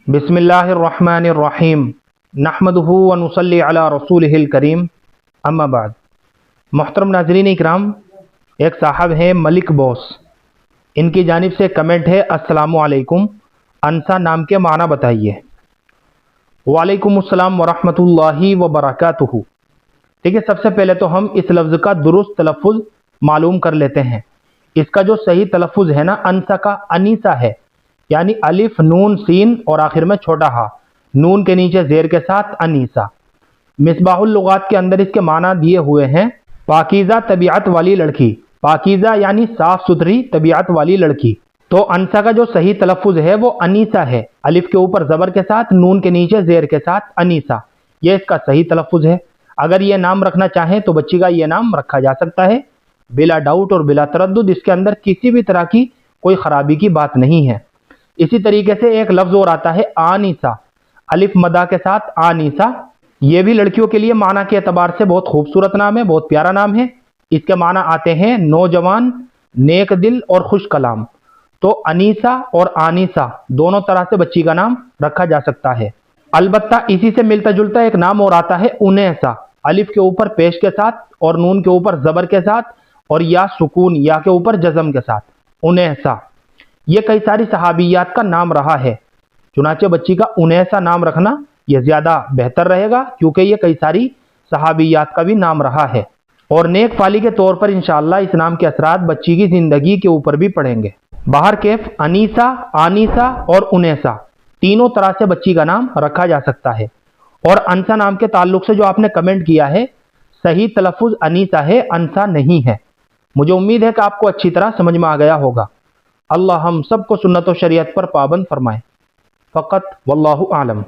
बिस्मिल्लाहिर्रहमानिर्रहीम नहमदुहु व नुसल्ली अला रसूलिहिल करीम अम्मा बाद। मोहतरम नाज़रीन इकराम, एक साहब हैं मलिक बॉस, इनकी जानिब से कमेंट है अस्सलामु अलैकुम, अनसा नाम के माना बताइए। वालेकुम अस्सलाम व रहमतुल्लाहि व बरकातुहू। ठीक है, सबसे पहले तो हम इस लफ्ज़ का दुरुस्त तलफ़ुज़ मालूम कर लेते हैं। इसका जो सही तलफ़ुज़ है ना, अनसा का अनीसा है, यानी अलिफ नून सीन और आखिर में छोटा हा, नून के नीचे जेर के साथ अनीसा। मिसबाहुल लुगात के अंदर इसके माना दिए हुए हैं पाकीज़ा तबीयत वाली लड़की। पाकीज़ा यानी साफ सुथरी तबीयत वाली लड़की। तो अनसा का जो सही तलफ़ुज़ है वो अनीसा है, अलिफ के ऊपर ज़बर के साथ, नून के नीचे जेर के साथ अनीसा। ये इसका सही तलफ़ुज़ है। अगर ये नाम रखना चाहें तो बच्ची का ये नाम रखा जा सकता है बिला डाउट और बिला तरद्दुद। इसके अंदर किसी भी तरह की कोई ख़राबी की बात नहीं है। इसी तरीके से एक लफ्ज़ और आता है आनीसा, अलिफ मदा के साथ आनीसा। ये भी लड़कियों के लिए माना के एतबार से बहुत खूबसूरत नाम है, बहुत प्यारा नाम है। इसके माना आते हैं नौजवान, नेक दिल और खुश कलाम। तो अनीसा और आनीसा दोनों तरह से बच्ची का नाम रखा जा सकता है। अलबत्ता इसी से मिलता जुलता एक नाम और आता है उनैसा, अलिफ के ऊपर पेश के साथ और नून के ऊपर ज़बर के साथ और या सुकून या के ऊपर जज़म के साथ, उनैसा। ये कई सारी सहाबियात का नाम रहा है, चुनाचे बच्ची का उनैसा नाम रखना यह ज़्यादा बेहतर रहेगा, क्योंकि ये कई सारी सहाबियात का भी नाम रहा है। और नेक फाली के तौर पर इंशाअल्लाह इस नाम के असरात बच्ची की ज़िंदगी के ऊपर भी पड़ेंगे। बाहर कैफ अनीसा, आनीसा और उनैसा तीनों तरह से बच्ची का नाम रखा जा सकता है। और अनसा नाम के ताल्लुक से जो आपने कमेंट किया है, सही तलफ़ुज़ अनीसा है, अनसा नहीं है। मुझे उम्मीद है कि आपको अच्छी तरह समझ में आ गया होगा। अल्लाह हम सबको सुन्नत व शरीयत पर पाबंद फरमाए। फ़क़त वल्लाहु आलम।